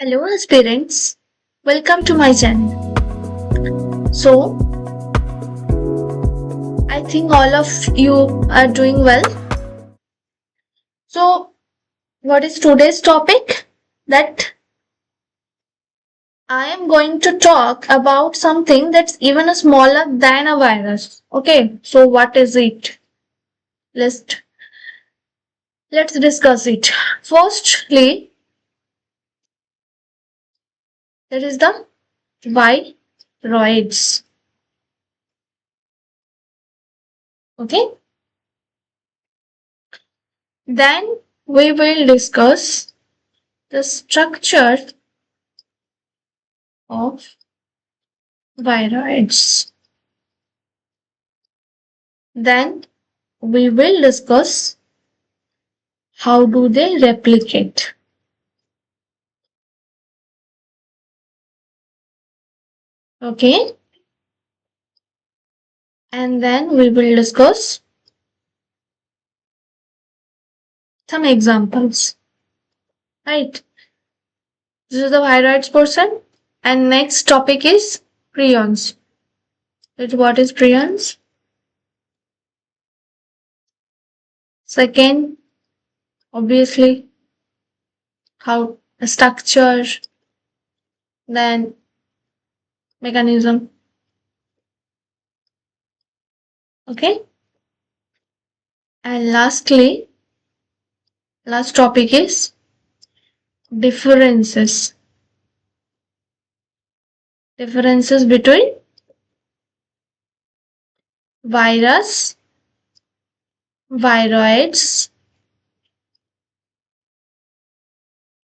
Hello aspirants, welcome to my channel. So, I think all of you are doing well. So, what is today's topic? That I am going to talk about something that's even smaller than a virus. Okay, so what is it? Let's let's discuss it. Firstly, there is the viroids. Okay, then we will discuss the structure of viroids. Then we will discuss how do they replicate. Okay, and then we will discuss some examples. Right, this is the viroids portion, and next topic is prions. What is prions? Second, obviously, how structure, then mechanism. Okay, and lastly, last topic is differences. Differences between virus, viroids.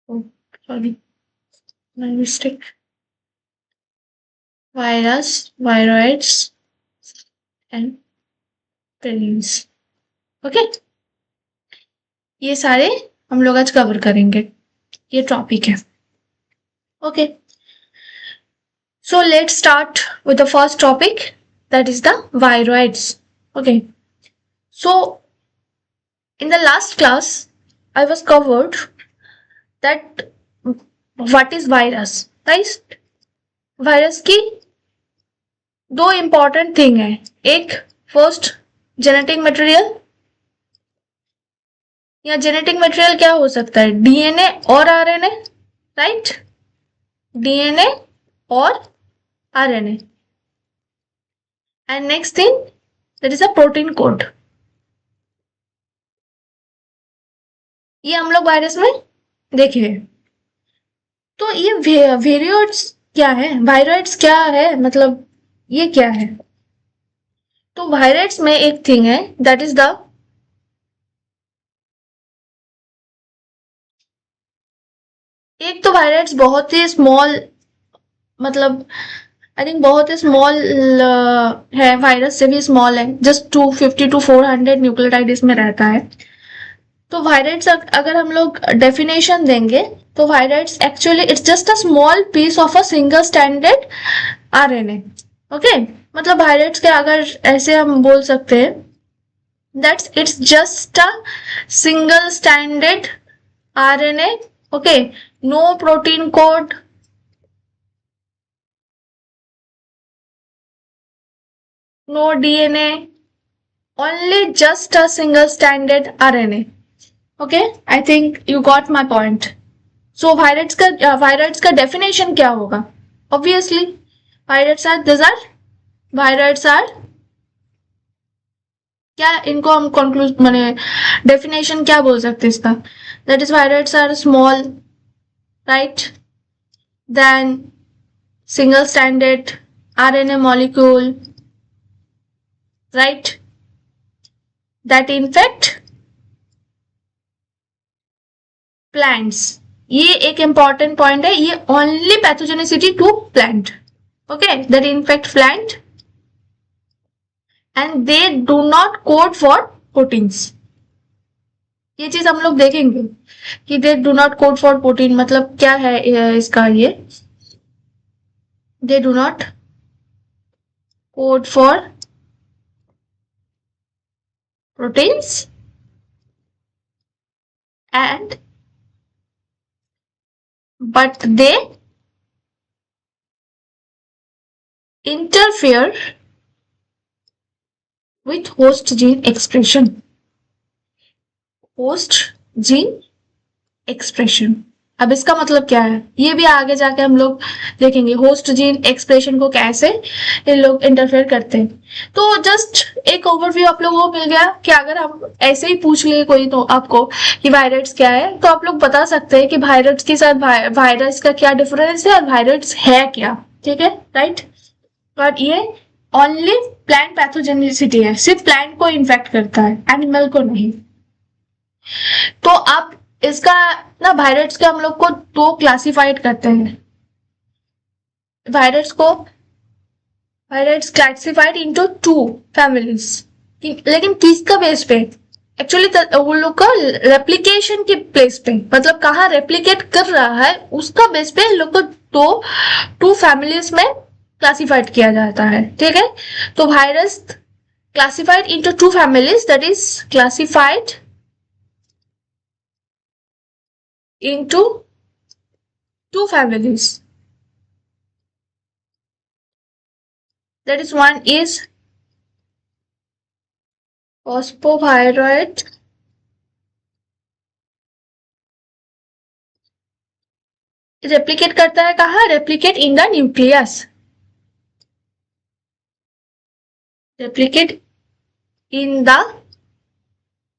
Oh, sorry, my mistake. Virus, viroids and prelims. Okay, ये सारे हम लोग आज cover करेंगे. ये topic है. Okay, so let's start with the first topic, that is the viroids. Okay, so in the last class I was covered that what is virus, right? Virus की दो इंपॉर्टेंट थिंग है. एक, first, genetic material. या genetic material क्या हो सकता है? DNA और आरएनए, राइट? डीएनए और RNA. And next thing, that is a protein code. ये हम लोग वायरस में देखे. तो ये वेरियोइड्स क्या है? वायरॉइड्स क्या है? मतलब ये क्या है? तो वायरॉइड्स में एक थिंग है, दैट इज द एक तो वायरॉइड्स बहुत ही स्मॉल, मतलब आई थिंक बहुत ही स्मॉल है, वायरस से भी स्मॉल है. जस्ट 250 to 400 न्यूक्लियोटाइड इसमें रहता है. तो वायरॉइड्स अगर हम लोग डेफिनेशन देंगे तो viroids actually it's just a small piece of a single standard RNA. Okay, मतलब वायरॉइड्स के अगर ऐसे हम बोल सकते हैं that's it's just a single standard RNA. Okay, no protein code, no DNA, only just a single standard RNA. Okay, I think you got my point. So viroids का definition क्या होगा? Obviously, viroids are क्या, इनको हम कंक्लूज माने definition क्या बोल सकते हैं इसका? That is viroids are small, right? Then single stranded RNA molecule, right? That infect plants. ये एक इंपॉर्टेंट पॉइंट है. ये only pathogenicity to plant. Okay, that infect plant and they do not code for proteins. ये चीज हम लोग देखेंगे कि they do not code for protein मतलब क्या है इसका. ये they do not code for proteins and but they interfere with host gene expression. host gene expression. अब इसका मतलब क्या है, ये भी आगे जाके हम लोग देखेंगे होस्ट जीन एक्सप्रेशन को कैसे ये लोग इंटरफेयर करते हैं. तो जस्ट एक ओवरव्यू आप लोगों को मिल गया कि अगर हम ऐसे ही पूछ ले कोई तो आपको कि वायरस क्या है, तो आप लोग बता सकते हैं कि वायरस के साथ वायरस का क्या डिफरेंस है और वायरस है क्या. ठीक है, राइट. और ये ओनली प्लांट पैथोजेनिसिटी है, सिर्फ प्लांट को इन्फेक्ट करता है, एनिमल को नहीं. तो आप इसका ना वायरस के हम लोग को दो क्लासिफाइड करते हैं. Virus classified into two families. लेकिन किसका बेस पे? एक्चुअली वो लोग का रेप्लिकेशन के बेस पे, मतलब कहाँ रेप्लिकेट कर रहा है उसका बेस पे लोग को टू फैमिलीज में क्लासिफाइड किया जाता है. ठीक है, तो virus classified into two families, that is classified into two families. That is, one is phosphoviroid replicate करता है कहाँ? Replicate in the nucleus. Replicate in the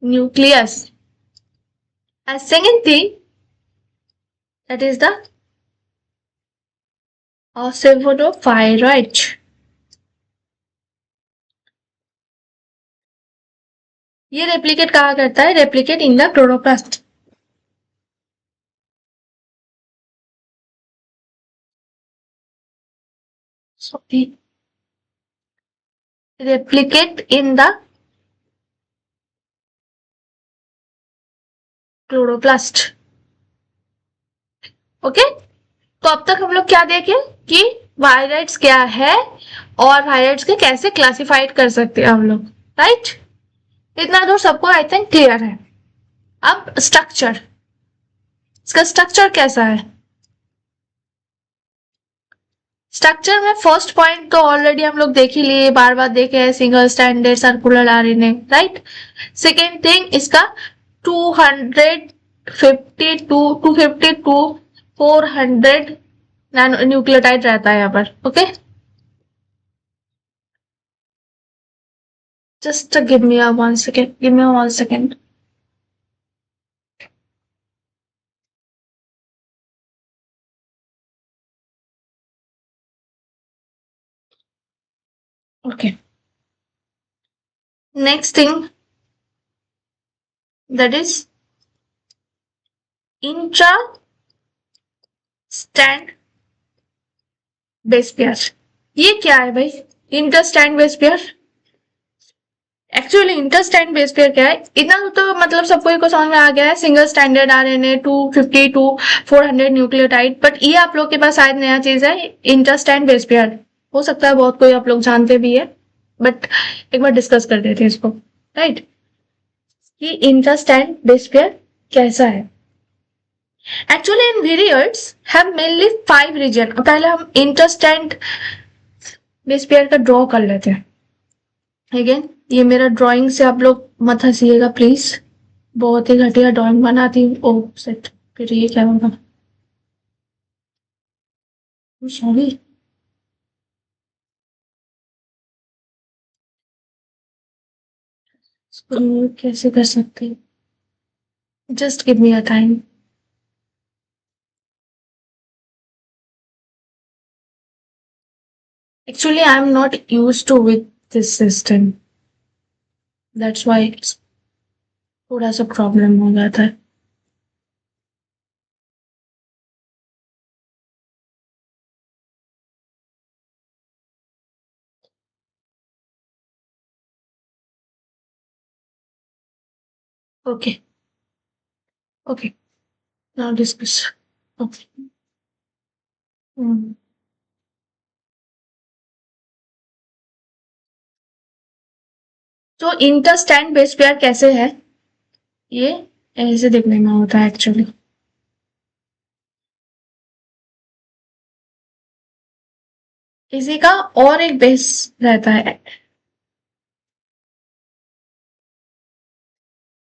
nucleus. And second thing, that is the pseudoviroid. ये replicate कहाँ करता है? Replicate in the chloroplast. Sorry, replicate in the chloroplast. Okay, तो अब तक हम लोग क्या देखे कि वायरस क्या है और वायरस के कैसे क्लासिफाइड कर सकते हैं हम लोग, राइट. इतना तो सबको आई थिंक क्लियर है. अब स्ट्रक्चर, इसका स्ट्रक्चर कैसा है? स्ट्रक्चर में फर्स्ट पॉइंट तो ऑलरेडी हम लोग देख ही लिए, बार बार देखे हैं, single standard circular RNA, right. Second thing, इसका 252 400 नैनो न्यूक्लियोटाइड रहता है यहाँ पर. Okay, just give me one second. Okay. Next thing, that is intra-strand base pair. ये क्या है भाई? Interstrand base pair. Actually interstrand base pair क्या है? इतना तो मतलब सबको को समझ में आ गया है. Single standard RNA 252 400 nucleotide. But ये आप लोग के पास शायद नया चीज है, इंटरस्टैंड बेस पेयर. हो सकता है बहुत कोई आप लोग जानते भी है, बट एक बार डिस्कस कर देते हैं इसको, राइट. कि इंटरस्टैंड बेस पेयर कैसा है? Actually in periods have mainly 5 reason. पहले हम इंटरस्टैंड बेस पेयर का ड्रॉ कर लेते हैं. अगेन ये मेरा ड्राइंग से आप लोग मत हंसिएगा प्लीज, बहुत ही घटिया ड्राइंग बनाती हूँ. ओ सेट, फिर ये क्या होगा? सॉरी. कैसे कर सकते? Just give me a time. Actually, I'm not used to with this system. That's why it's थोड़ा सा प्रॉब्लम हो जाता है. Okay. Okay. Now discuss. Okay. तो इंटरस्टैंड बेस पेयर कैसे है? ये ऐसे दिखने में होता है एक्चुअली. इसी का और एक बेस रहता है,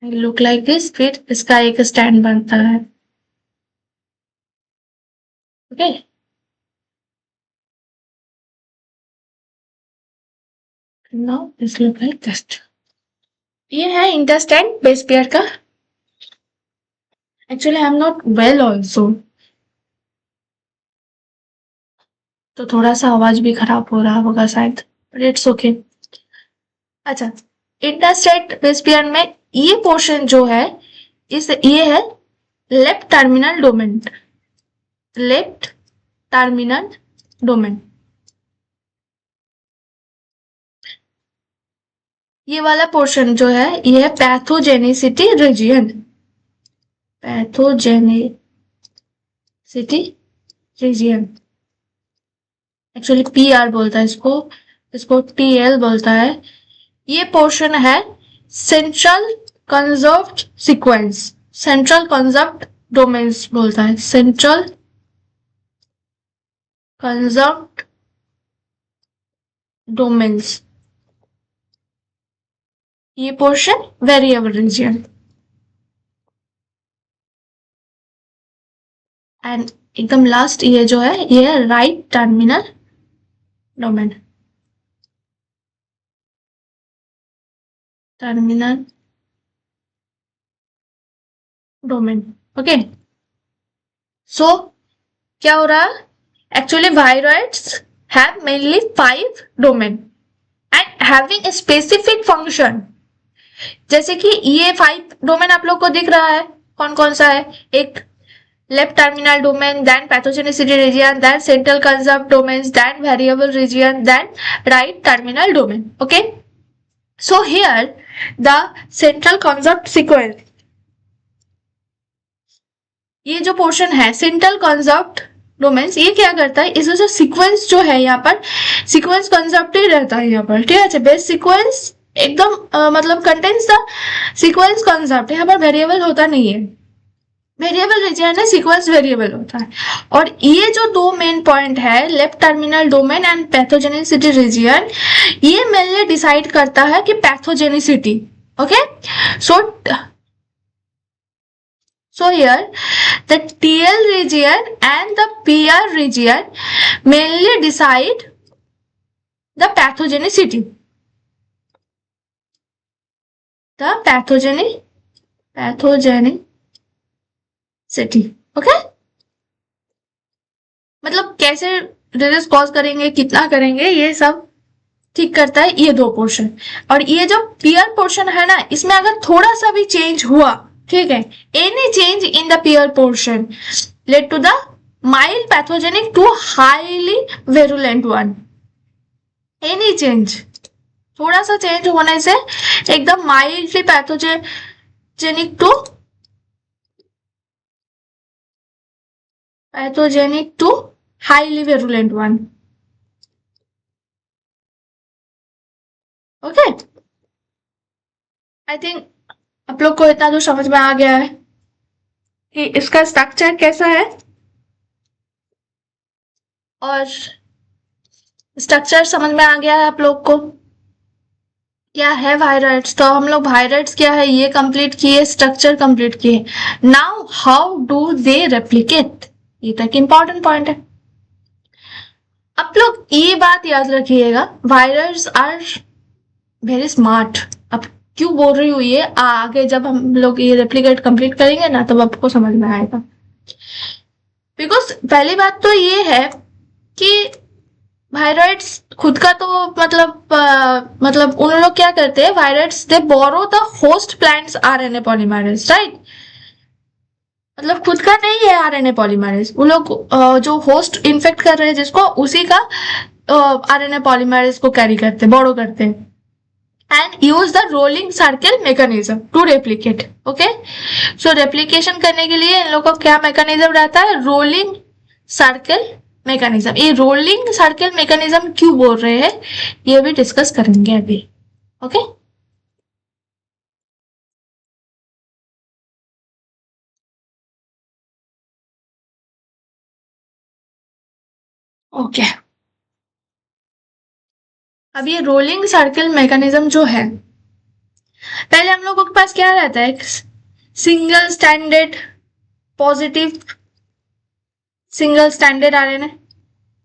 लुक लाइक दिस, फिर इसका एक स्टैंड बनता है। Okay, now this look like this. ये है इंटरस्टैंड बेस पेयर का। Actually I am not well also, तो थोड़ा सा आवाज भी खराब हो रहा होगा शायद, बट इट्स ओके। अच्छा, इंटरस्टेट बेस पेयर में ये पोर्शन जो है, इस ये है left terminal domain. Left terminal domain, ये वाला पोर्शन जो है ये है pathogenicity region. Pathogenicity region, actually PR बोलता है इसको, इसको टीएल बोलता है। ये पोर्शन है central conserved sequence, central conserved domains बोलता है, सेंट्रल कंजर्व्ड डोमेन्स। ये पोर्शन वेरिएबल रीजियन, एंड एकदम लास्ट ये जो है ये है right terminal domain. Terminal domain, okay. So क्या हो रहा है, actually viroids have mainly 5 domain and having a specific function। जैसे कि ये 5 डोमेन आप लोग को दिख रहा है, कौन कौन सा है, एक left terminal domain, then pathogenicity region, then central conserved domains, then variable region, then right terminal domain, okay। So here the central conserved sequence, ये जो पोर्शन है सेंट्रल कंजर्व्ड डोमेन्स, ये क्या करता है, इसमें जो सीक्वेंस जो है यहाँ पर सीक्वेंस कंजर्व्ड ही रहता है यहाँ पर, ठीक है। बेस सीक्वेंस एकदम मतलब कंटेन्स द सीक्वेंस कंजर्व्ड, यहाँ पर वेरिएबल होता नहीं है, वेरिएबल रीजन है, सीक्वेंस वेरिएबल होता है। और ये जो दो मेन पॉइंट है left terminal domain and pathogenicity region, ये मेनली डिसाइड करता है कि pathogenicity, okay. So here the TL region and the PR region mainly decide the pathogenicity. The pathogenicity. Okay? मतलब कैसे डिजीज कॉज करेंगे, कितना करेंगे, ये सब ठीक करता है ये दो पोर्शन। और ये जो पीयर पोर्शन है ना, इसमें अगर थोड़ा सा भी चेंज हुआ, ठीक है, any change in the peer portion led to the mild pathogenic to highly virulent one. Any change, थोड़ा सा चेंज होने से एकदम mildly pathogenic to highly virulent one, okay. I think आप लोग को इतना तो समझ में आ गया है कि इसका स्ट्रक्चर कैसा है, और स्ट्रक्चर समझ में आ गया है आप लोग को क्या है वायरस। तो हम लोग वायरस क्या है ये कंप्लीट किए, स्ट्रक्चर कंप्लीट किए। Now how do they replicate, ये तक इंपॉर्टेंट पॉइंट है। आप लोग ये बात याद रखिएगा, वायरस आर वेरी स्मार्ट। अब क्यों बोल रही हूँ ये, आगे जब हम लोग ये रेप्लिकेट कंप्लीट करेंगे ना तब आपको समझ में आएगा। बिकॉज पहली बात तो ये है कि वायरस खुद का तो मतलब उन लोग क्या करते हैं, virus they borrow the host plants RNA polymerase, right. मतलब खुद का नहीं है आरएनए पॉलीमरेज, वो लोग जो होस्ट इन्फेक्ट कर रहे हैं जिसको, उसी का आरएनए पॉलीमरेज को कैरी करते, बोरो करते हैं, and use the rolling circle mechanism to replicate, okay. So replication करने के लिए इन लोग का क्या मैकेनिज्म रहता है, रोलिंग सर्कल मैकेनिज्म। ये रोलिंग सर्कल मैकेनिज्म क्यों बोल रहे हैं ये भी डिस्कस करेंगे अभी, ओके। ओके, अब ये रोलिंग सर्किल मैकेनिज्म जो है, पहले हम लोगों के पास क्या रहता है, single standard positive, single standard RNA.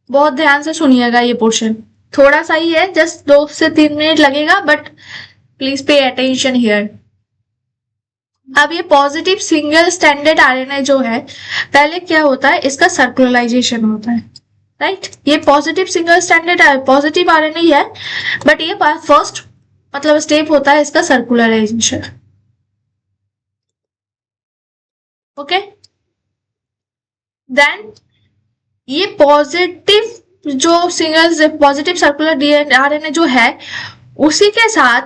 बहुत ध्यान से सुनिएगा, ये पोर्शन थोड़ा सा ही है, जस्ट 2 से 3 मिनट लगेगा, but please pay attention here. अब ये पॉजिटिव सिंगल स्टैंडर्ड आरएनए जो है, पहले क्या होता है, इसका सर्कुलराइजेशन होता है, राइट। ये positive single standard positive RNA है, बट ये फर्स्ट मतलब स्टेप होता है इसका सर्कुलराइजेशन। ओके, देन ये पॉजिटिव जो सिंगल पॉजिटिव सर्कुलर आरएनए जो है, उसी के साथ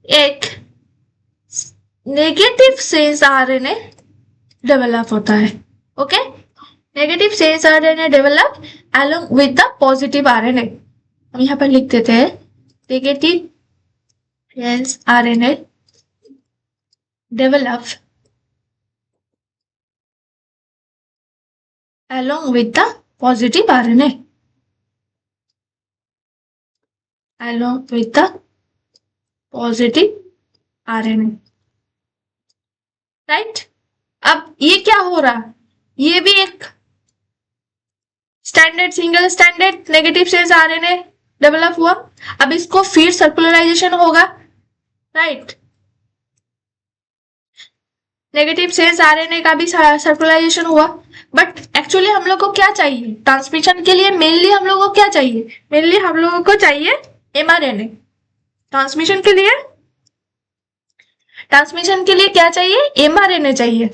एक नेगेटिव सेंस आरएनए डेवलप होता है। Okay, negative sense RNA develop along with the positive RNA. हम यहाँ पर लिख देते हैं negative sense RNA develop along with the positive RNA. Along with the positive RNA. Right, अब ये क्या हो रहा, ये भी एक standard single standard negative sense RNA develop हुआ। अब इसको फिर सर्कुलराइजेशन होगा, राइट। नेगेटिव सेंस आरएनए का भी सर्कुलराइजेशन हुआ, बट एक्चुअली हम लोग को क्या चाहिए ट्रांसमिशन के लिए, मेनली हम लोग को क्या चाहिए, मेनली हम लोगों को चाहिए एमआरएनए। ट्रांसमिशन के लिए क्या चाहिए, एमआरएनए चाहिए।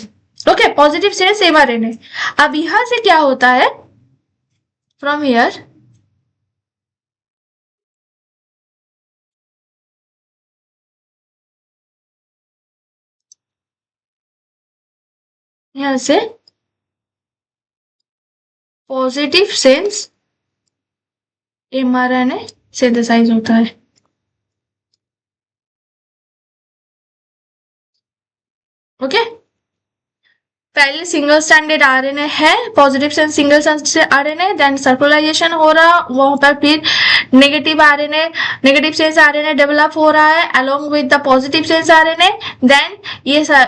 Okay, positive sense mRNA. अब यहां से क्या होता है, फ्रॉम हियर यहां से पॉजिटिव सेंस एमआरएनए सिंथेसाइज होता है। ओके, पहले सिंगल स्टैंडर्ड आरएनए है, positive sense single standard RNA, then circularisation हो रहा, वहां पर फिर negative RNA, negative sense RNA develop हो रहा है along with the positive sense RNA. Then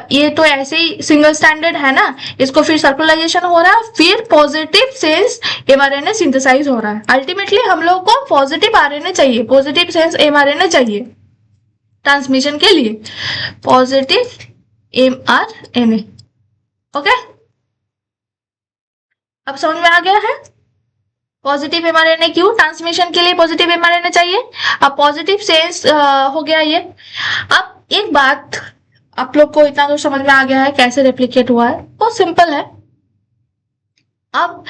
ये तो ऐसे ही सिंगल स्टैंडर्ड है ना, इसको फिर सर्कुलराइजेशन हो रहा है, फिर पॉजिटिव सेंस एमआरएनए सिंथेसाइज हो रहा है। अल्टीमेटली हम लोग को पॉजिटिव आरएनए चाहिए, पॉजिटिव सेंस एमआरएनए चाहिए ट्रांसमिशन के लिए, पॉजिटिव एमआरएनए। ओके, अब समझ में आ गया है पॉजिटिव एमआरएनए क्यों, ट्रांसमिशन के लिए पॉजिटिव एमआरएनए चाहिए। अब पॉजिटिव सेंस हो गया ये। अब एक बात आप लोग को इतना तो समझ में आ गया है कैसे रेप्लिकेट हुआ है, बहुत सिंपल है। अब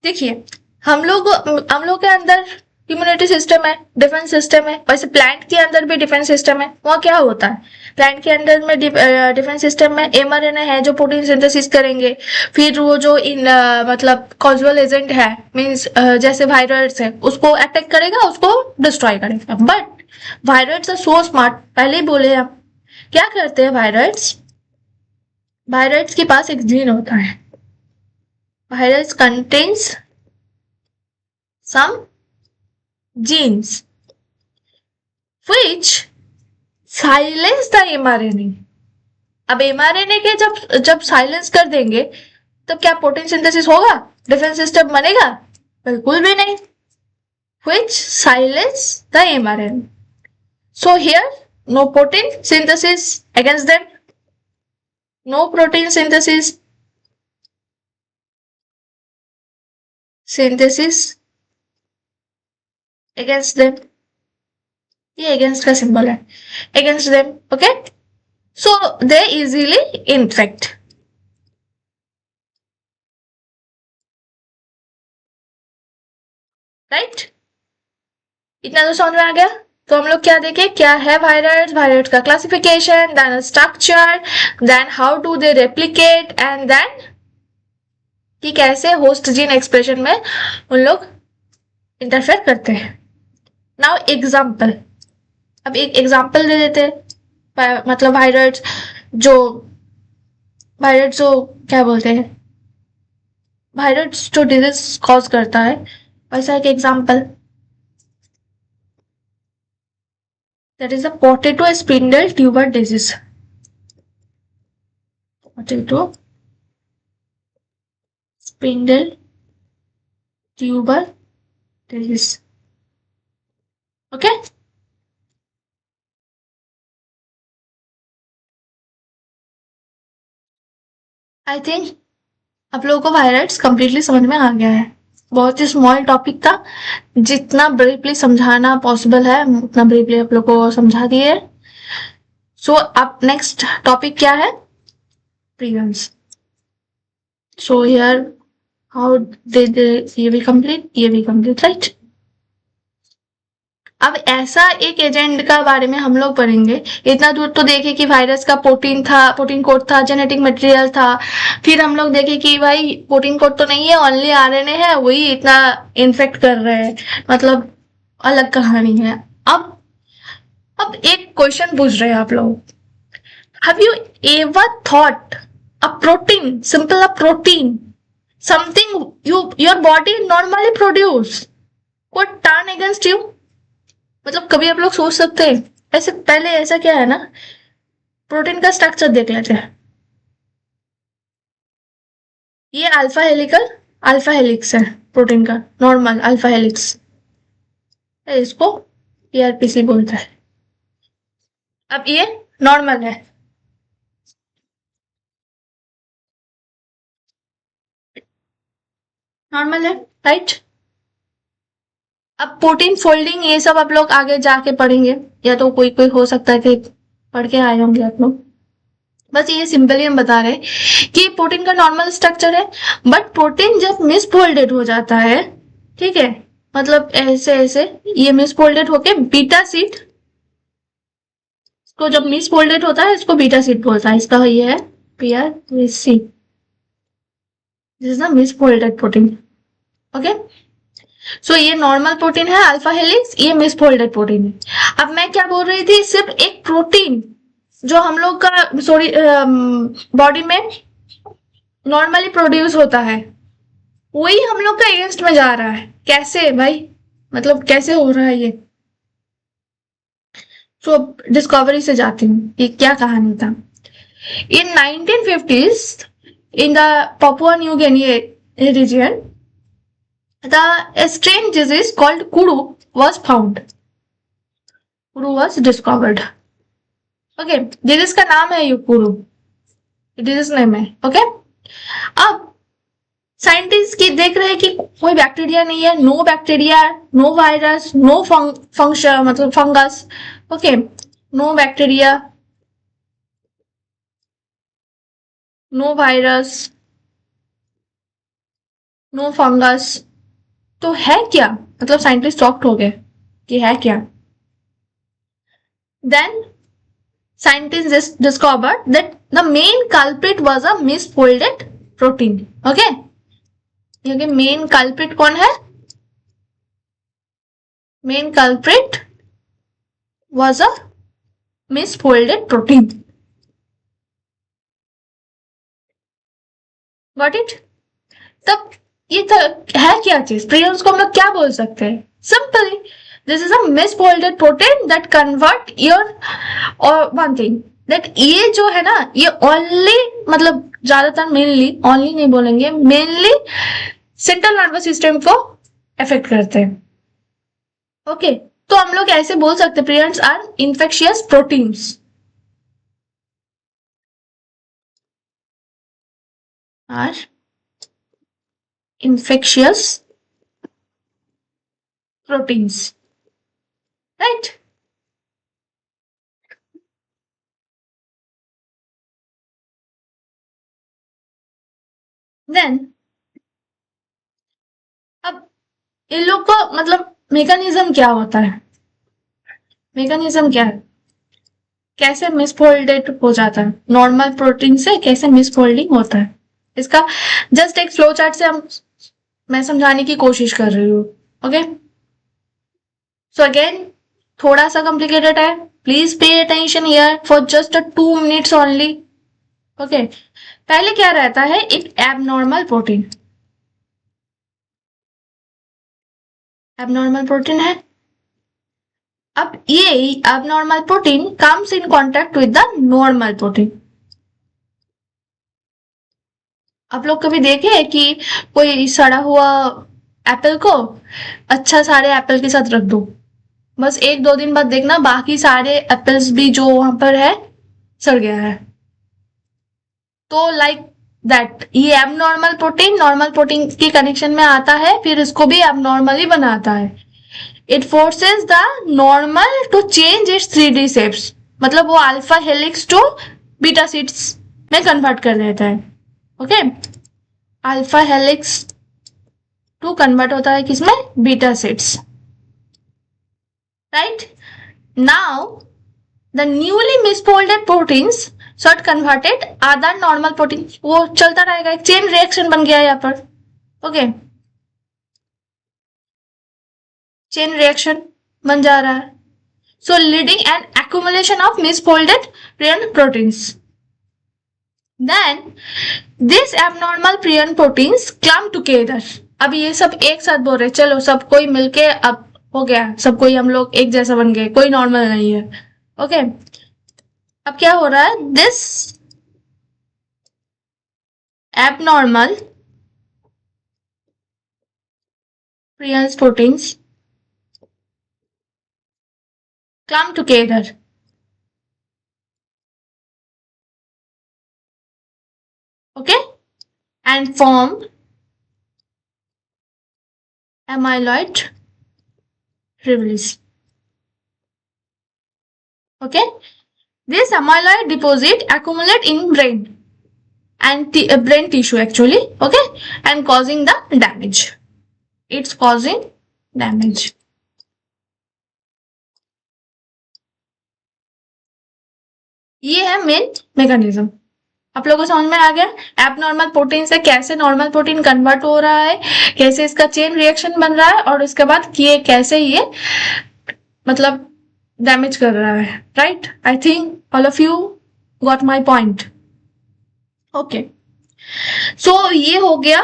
देखिए, हम लोग के अंदर इम्यूनिटी सिस्टम है, डिफेंस सिस्टम है, वैसे प्लांट के अंदर भी डिफेंस सिस्टम है। वहाँ क्या होता है, प्लांट के अंदर में डिफेंस सिस्टम में एमआरएनए है जो प्रोटीन सिंथेसिस करेंगे, फिर वो जो मतलब कॉजुअल एजेंट है, मींस जैसे वायरस है, उसको अटैक करेगा, उसको डिस्ट्रॉय करेगा। But virus are so smart, पहले ही बोले हम, क्या करते हैं वायरस के पास एक जीन होता है, virus contains some genes which silence the mRNA। अब mRNA के जब साइलेंस कर देंगे तो क्या प्रोटीन सिंथेसिस होगा, डिफेंस सिस्टम बनेगा, बिल्कुल भी नहीं। which silence the mRNA, so here no protein synthesis against them, no protein synthesis against them, ये against का सिंबल है, against them। okay, so they easily infect। Right, इतना तो समझ में आ गया। तो हम लोग क्या देखे, क्या है वायरस का classification, then structure, then how do they replicate, and then कि कैसे होस्ट जीन एक्सप्रेशन में उन लोग इंटरफेयर करते हैं। नाउ एग्जाम्पल, अब एक एग्जाम्पल दे देते हैं, मतलब वायरस जो क्या बोलते हैं, वायरस जो डिजीज कॉज करता है, वैसा एक example. That is a potato spindle tuber disease. Potato spindle tuber disease. Okay. I think आप लोगों को वायरस कंप्लीटली समझ में आ गया है. बहुत ही स्मॉल टॉपिक था. जितना ब्रीफली समझाना पॉसिबल है उतना ब्रीफली आप लोग को समझा दिए. सो अब नेक्स्ट टॉपिक क्या है? प्रियंस. सो हियर हाउ did ये भी कंप्लीट राइट. अब ऐसा एक एजेंट का बारे में हम लोग पढ़ेंगे. इतना दूर तो देखे कि वायरस का प्रोटीन था, प्रोटीन कोड था, जेनेटिक मटेरियल था. फिर हम लोग देखे कि भाई प्रोटीन कोड तो नहीं है, ओनली आरएनए है, वही इतना इन्फेक्ट कर रहे हैं. मतलब अलग कहानी है. अब एक क्वेश्चन पूछ रहे हैं आप लोग. Have you ever thought a protein, simple a protein, something your body normally produce, could turn against you? मतलब कभी आप लोग सोच सकते हैं ऐसे? पहले ऐसा क्या है ना, प्रोटीन का स्ट्रक्चर देख लेते हैं. ये अल्फा हेलिक्स है प्रोटीन का, नॉर्मल अल्फा हेलिक्स. इसको पीआरपीसी बोलता है. अब ये नॉर्मल है. नॉर्मल है राइट. अब प्रोटीन फोल्डिंग ये सब आप लोग आगे जाके पढ़ेंगे, या तो कोई कोई हो सकता है कि पढ़ के आए होंगे आप लोग. बस ये सिंपली हम बता रहे हैं कि प्रोटीन का नॉर्मल स्ट्रक्चर है. बट प्रोटीन जब मिसफोल्डेड हो जाता है, ठीक है, मतलब ऐसे ऐसे ये मिसफोल्डेड होके बीटा सीट, इसको जब मिसफोल्डेड होता है इसको बीटा सीट बोलता है. इसका ये है PrPc. This is the misfolded protein. Okay. So ये नॉर्मल प्रोटीन है अल्फा हेलिक्स, ये मिसफोल्डेड प्रोटीन है. अब मैं क्या बोल रही थी, सिर्फ एक प्रोटीन जो हम लोग का बॉडी में नॉर्मली प्रोड्यूस होता है, वही हम लोग का अगेंस्ट में जा रहा है. कैसे भाई, मतलब कैसे हो रहा है ये? तो डिस्कवरी से जाती हूँ ये क्या कहानी था. इन 1950s in the Papua New Guinea region, the strange disease called Kuru was found. Kuru was discovered. Okay, disease का नाम है ये Kuru. डिजीज नेम है. ओके. अब साइंटिस्ट की देख रहे हैं कि कोई बैक्टीरिया नहीं है, no bacteria, no virus, no function मतलब fungus. Okay, no bacteria, no virus, no fungus. तो है क्या? मतलब साइंटिस्ट शॉक्ड हो गए कि है क्या. Then scientists discovered that the main culprit was a misfolded protein. Okay, ये मेन कल्प्रिट कौन है? Main culprit was a misfolded protein. Got it? तब ये है क्या चीज? प्रियंस को हम लोग क्या बोल सकते हैं? Simply this is a misfolded protein that convert your और वन थिंग दैट ये जो है ना, ये ओनली मतलब ज्यादातर मेनली, ओनली नहीं बोलेंगे, मेनली सेंट्रल नर्वस सिस्टम को अफेक्ट करते हैं. ओके, तो हम लोग ऐसे बोल सकते, prions are infectious proteins. Are infectious proteins, right? Then अब इन लोग का मतलब मैकेनिज्म क्या होता है? मैकेनिज्म क्या है? कैसे मिसफोल्डेड हो जाता है नॉर्मल प्रोटीन से, कैसे मिसफोल्डिंग होता है, इसका जस्ट एक फ्लो चार्ट से मैं समझाने की कोशिश कर रही हूँ. ओके. सो अगेन थोड़ा सा कॉम्प्लिकेटेड है. Please pay attention here for just 2 minutes only. Okay. पहले क्या रहता है, एक एबनॉर्मल प्रोटीन. एबनॉर्मल प्रोटीन है. अब ये abnormal protein comes in contact with the normal protein. आप लोग कभी देखे कि कोई सड़ा हुआ एप्पल को अच्छा सारे एप्पल के साथ रख दो, बस 1-2 दिन बाद देखना बाकी सारे एप्पल्स भी जो वहां पर है सड़ गया है. तो लाइक दैट ये एबनॉर्मल प्रोटीन नॉर्मल प्रोटीन के कनेक्शन में आता है, फिर इसको भी एबनॉर्मली बनाता है. It forces the normal to change its 3D shapes. मतलब वो alpha helix to beta sheets में कन्वर्ट कर देता है. Okay, alpha helix to convert होता है किसमें? Beta sheets. Right now the newly misfolded proteins short converted other normal protein. वो चलता रहेगा, एक चेन रिएक्शन बन गया यहाँ पर. ओके, चेन रिएक्शन बन जा रहा है. So leading an accumulation of misfolded prion proteins. Then this abnormal prion proteins clump together. अब ये सब एक साथ बोल रहे, चलो सब कोई मिलके अब हो गया, सब कोई हम लोग एक जैसा बन गए, कोई नॉर्मल नहीं है. ओके, अब क्या हो रहा है? This abnormal prion proteins clump together. Okay, and form amyloid fibrils. Okay, this amyloid deposit accumulate in brain and brain tissue actually. Okay, and causing the damage. It's causing damage. ये है main mechanism. आप लोगों को समझ में आ गया abnormal protein से कैसे नॉर्मल प्रोटीन कन्वर्ट हो रहा है, कैसे इसका चेन रिएक्शन बन रहा है, और उसके बाद ये कैसे ये मतलब डैमेज कर रहा है. Right, I think all of you got my point. Okay, so ये हो गया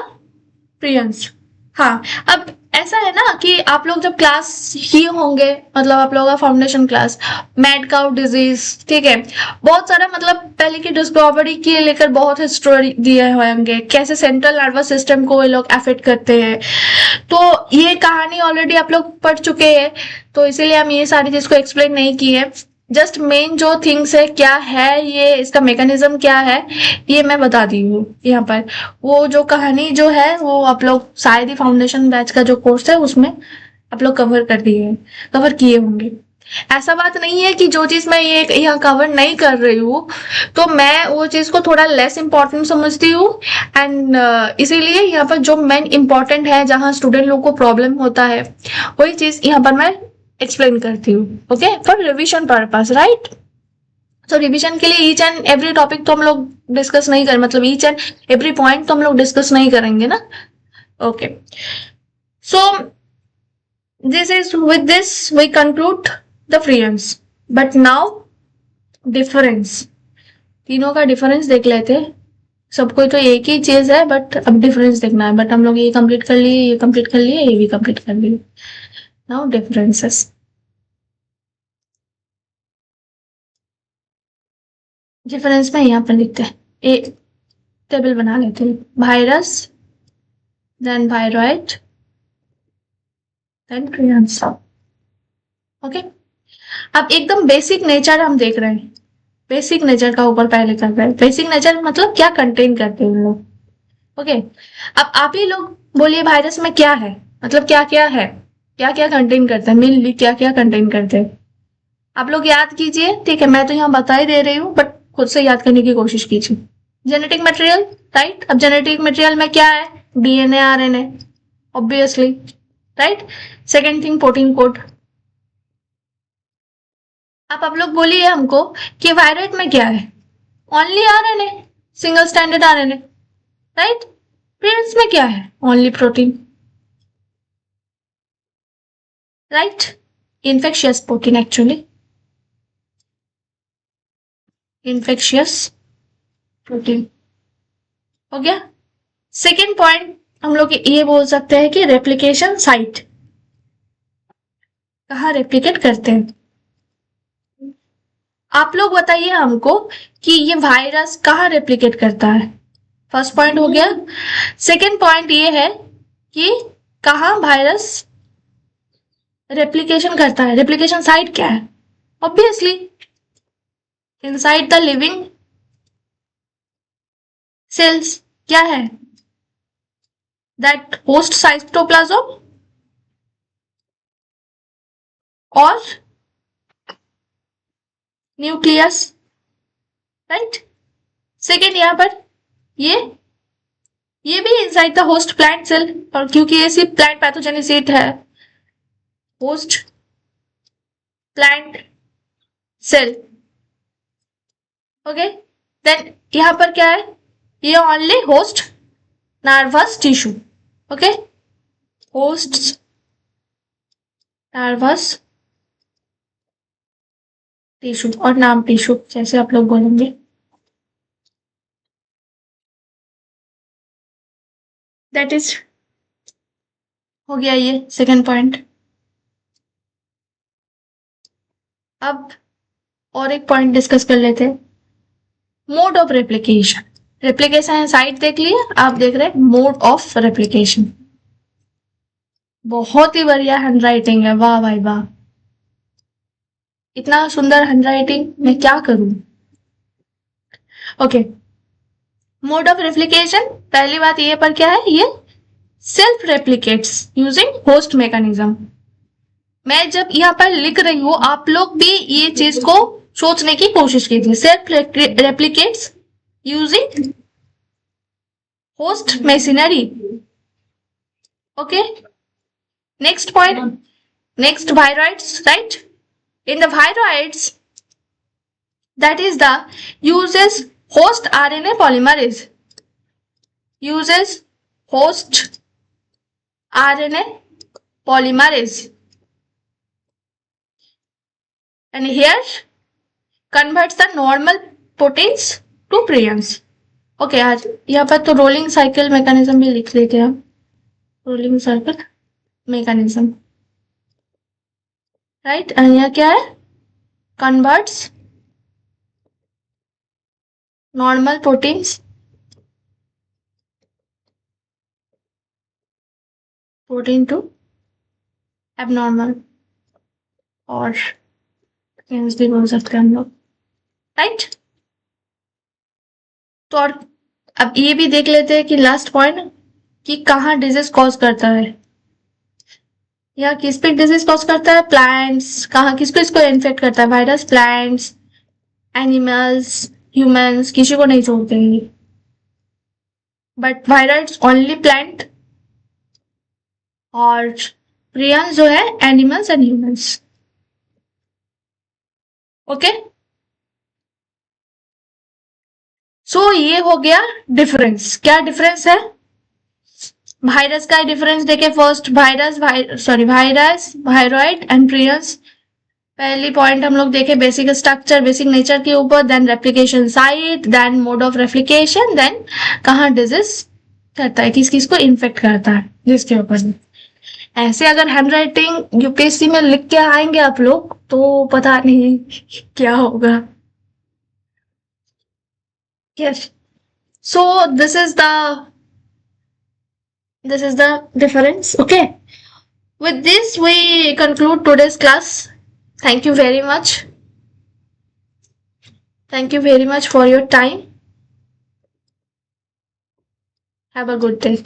प्रियंस. हाँ, अब ऐसा है ना कि आप लोग जब क्लास ही होंगे, मतलब आप लोगों का foundation class, mad cow disease, ठीक है, बहुत सारा मतलब पहले की डिस्कवरी के लेकर बहुत हिस्ट्री दिए होंगे, कैसे सेंट्रल नर्वस सिस्टम को ये लोग अफेक्ट करते हैं. तो ये कहानी ऑलरेडी आप लोग पढ़ चुके हैं, तो इसीलिए हम ये सारी चीज को एक्सप्लेन नहीं की है. जस्ट मेन जो थिंग्स है, क्या है ये, इसका मैकेनिज्म क्या है, ये मैं बता दी हूँ यहाँ पर. वो जो कहानी जो है वो आप लोग शायद ही फाउंडेशन बैच का जो कोर्स है उसमें आप लोग कवर किए होंगे. ऐसा बात नहीं है कि जो चीज मैं ये यहाँ कवर नहीं कर रही हूँ तो मैं वो चीज को थोड़ा लेस इम्पोर्टेंट समझती हूँ. एंड इसीलिए यहाँ पर जो मेन इम्पोर्टेंट है, जहाँ स्टूडेंट लोग को प्रॉब्लम होता है, वही चीज यहाँ पर मैं एक्सप्लेन करती हूँ. Okay, for revision purpose. Right, तो रिविजन के लिए ईच एंड एवरी टॉपिक तो हम लोग डिस्कस नहीं करें, मतलब ईच एंड एवरी पॉइंट तो हम लोग डिस्कस नहीं करेंगे ना. Okay, so this is with this we conclude the prions. But now difference, तीनों का डिफरेंस देख लेते हैं. सबको तो एक ही चीज है बट अब डिफरेंस देखना है. बट हम लोग ये कंप्लीट कर लिए, ये कंप्लीट कर लिए, ये भी कंप्लीट कर लिए. Now differences. डिफरेंस में यहाँ पर लिखते हैं, ए टेबल बना लेते हैं. Virus, then viroid, then prions. Okay, अब एकदम बेसिक नेचर हम देख रहे हैं. बेसिक नेचर का ऊपर पहले कर रहे हैं. बेसिक नेचर मतलब क्या कंटेन करते हैं लोग. ओके, अब आप ही लोग बोलिए वायरस में क्या है, मतलब क्या क्या है, क्या क्या कंटेन करते हैं, मेनली क्या क्या कंटेन करते हैं. आप लोग याद कीजिए, ठीक है, मैं तो यहाँ बता ही दे रही हूँ बट खुद से याद करने की कोशिश कीजिए. Genetic material, right. अब जेनेटिक मटेरियल में क्या है? DNA, RNA, obviously. Right, second thing protein code. अब आप लोग बोलिए हमको कि वायरस में क्या है? Only RNA, single standard RNA. Right, prions में क्या है? Only protein. Right, infectious protein, actually infectious protein. हो गया. सेकेंड पॉइंट हम लोग ये बोल सकते हैं कि रेप्लिकेशन साइट, कहाँ रेप्लिकेट करते हैं. आप लोग बताइए हमको कि ये वायरस कहाँ रेप्लिकेट करता है। फर्स्ट पॉइंट हो गया। सेकेंड पॉइंट ये है कि कहाँ वायरस रेप्लिकेशन करता है। रेप्लिकेशन साइट क्या है? Obviously inside the living cells. क्या है? दैट होस्ट साइटोप्लाज्म और न्यूक्लियस, राइट। सेकेंड यहाँ पर ये भी inside the host plant cell, और क्योंकि ये सिर्फ प्लांट पैथोजेनिसिट है, host plant cell. Okay, then यहाँ पर क्या है? ये only host nervous tissue. Okay, host nervous tissue और नाम टिश्यू जैसे आप लोग बोलेंगे। दैट इज हो गया ये सेकेंड पॉइंट। अब और एक पॉइंट डिस्कस कर लेते हैं, mode of replication. Replication site देख लिए, आप देख रहे हैं मोड ऑफ रेप्लिकेशन। बहुत ही बढ़िया हैंड राइटिंग है, वाह भाई वाह, इतना सुंदर हैंड राइटिंग, मैं क्या करूं। ओके, मोड ऑफ रेप्लिकेशन, पहली बात ये पर क्या है, ये self replicates using host mechanism. मैं जब यहाँ पर लिख रही हूँ, आप लोग भी ये चीज को सोचने की कोशिश कीजिए। Self replicates using host machinery. Okay, next point, next viroids, right? In the viroids, that is the uses host RNA polymerase, uses host RNA polymerase, and here converts the normal proteins to prions. Okay, आज यहाँ पर तो rolling cycle mechanism भी लिख लेते हैं हम, rolling cycle mechanism, right. And यहाँ क्या है? Converts normal proteins protein to abnormal, और भी बोल सकते हैं हम लोग, राइट। तो और अब ये भी देख लेते हैं कि लास्ट पॉइंट कि कहाँ डिजीज कॉज करता है, या किस पे डिजीज कॉज करता है, प्लांट्स, कहाँ किस पे इसको इन्फेक्ट करता है, वायरस, प्लांट्स, एनिमल्स, ह्यूमंस, किसी को नहीं छोड़ते हैं, बट वायरस ओनली प्लांट, और प्रियंस जो है animals and humans. Okay, so ये हो गया डिफरेंस। क्या डिफरेंस है? वायरस का डिफरेंस देखे फर्स्ट, वायरस वायरॉइड एंड प्रियंस। पहली पॉइंट हम लोग देखे बेसिक स्ट्रक्चर, बेसिक नेचर के ऊपर, then replication site, then mode of replication, then कहाँ डिजीज करता है, किस किस को इन्फेक्ट करता है, जिसके ऊपर। ऐसे अगर हैंड राइटिंग यूपीएससी में लिख के आएंगे आप लोग तो पता नहीं क्या होगा। Yes, so this is the difference. Okay, with this we conclude today's class. Thank you very much. Thank you very much for your time. Have a good day.